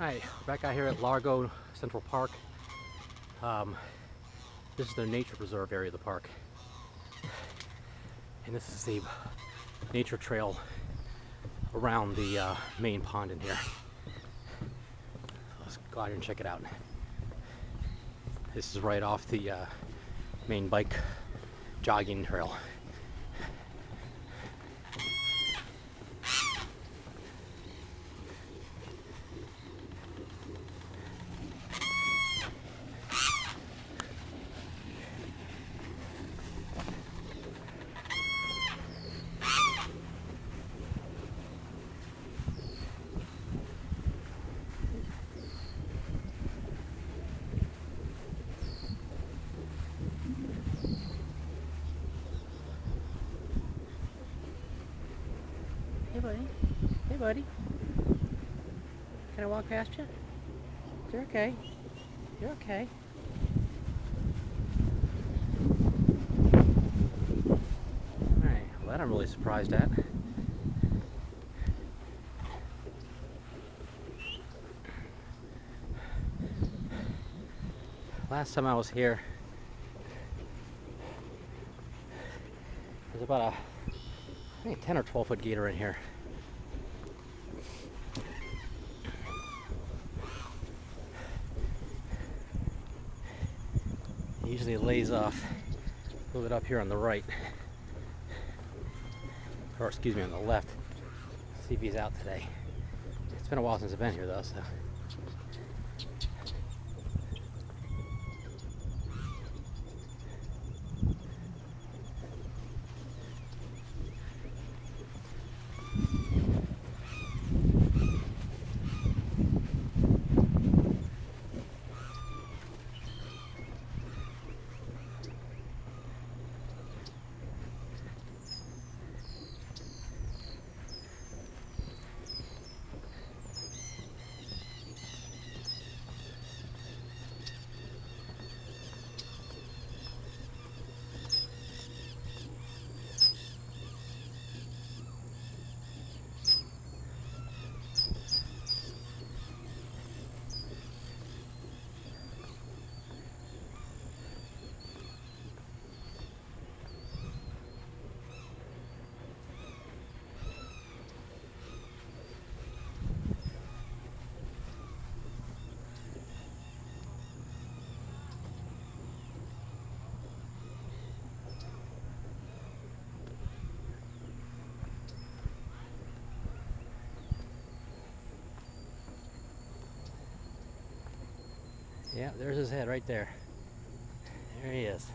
Hi, we're back out here at Largo Central Park. This is the nature preserve area of the park. And this is the nature trail around the main pond in here. Let's go out here and check it out. This is right off the main bike jogging trail. Hey buddy. Hey buddy. Can I walk past you? You're okay. You're okay. Alright, well that I'm really surprised at. Last time I was here, there's about I think 10 or 12 foot gator in here. He usually lays off a little bit up here on the right, or excuse me, on the left. Let's see if he's out today. It's been a while since I've been here though, so. Yeah, there's his head right there. There he is.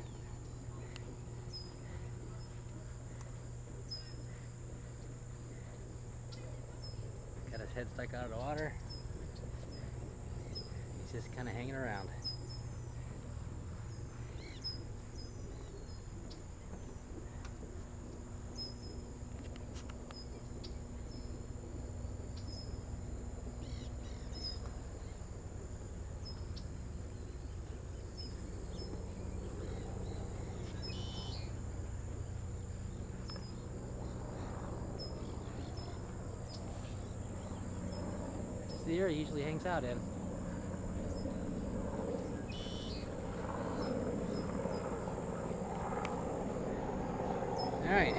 Got his head stuck out of the water. He's just kind of hanging around. The area he usually hangs out in. All right.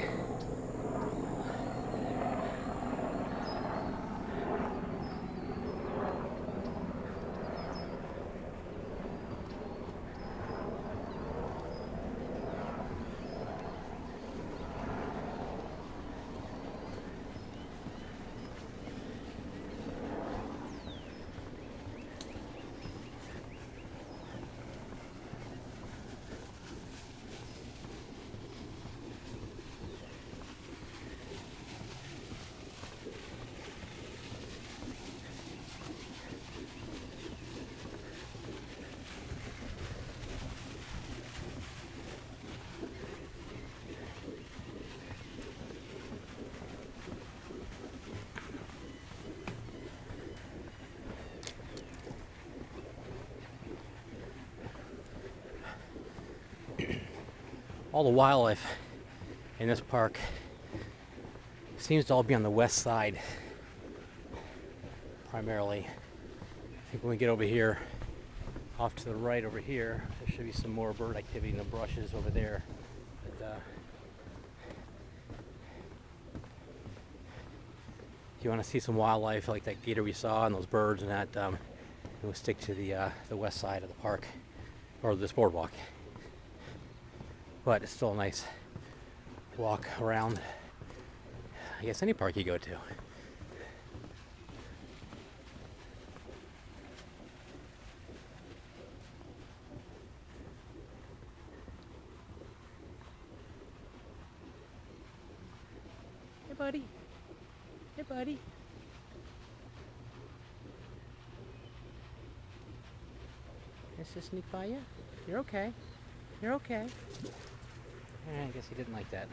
All the wildlife in this park seems to all be on the west side, primarily. I think when we get over here, off to the right over here, there should be some more bird activity in the brushes over there. But, if you want to see some wildlife like that gator we saw and those birds and that, we'll stick to the west side of the park, or this boardwalk. But it's still a nice walk around, I guess, any park you go to. Hey, buddy. Hey, buddy. Can I just sneak by you? You're okay. You're okay. I guess he didn't like that.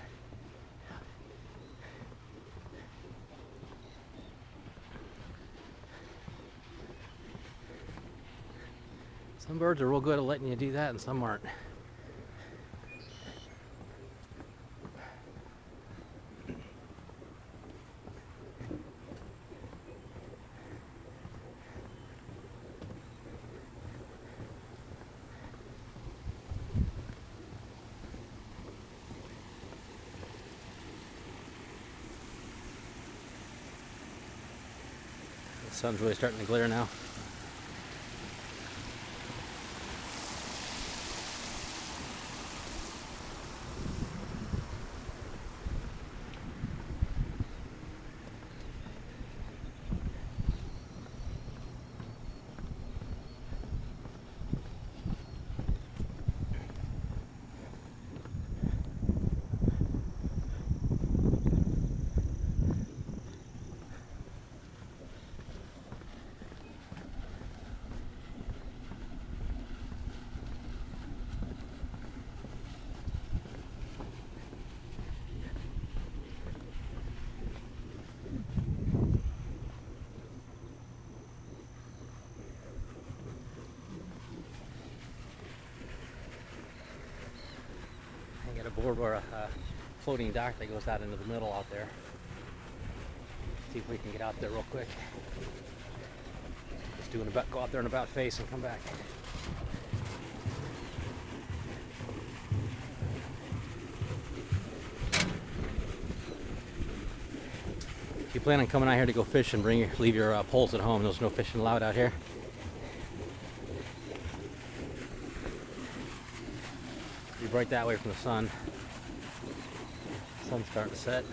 Some birds are real good at letting you do that and some aren't. The sun's really starting to glare now. A board or a floating dock that goes out into the middle out there. See if we can get out there real quick. Just go out there and about face and come back. If you plan on coming out here to go fishing, leave your poles at home. There's no fishing allowed out here. Be right that way from the sun. Sun's starting to set.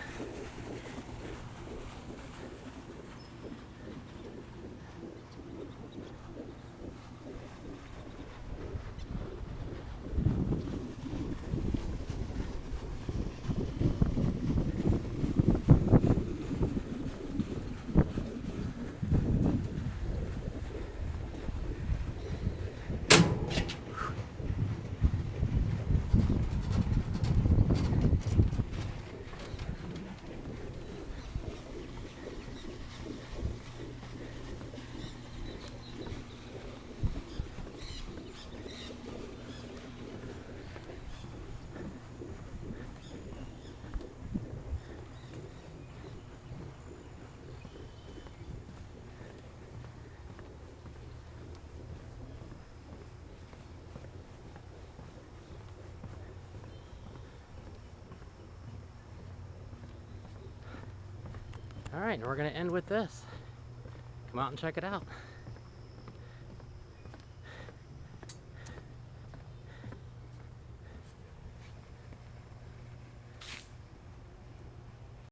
All right, and we're going to end with this. Come out and check it out.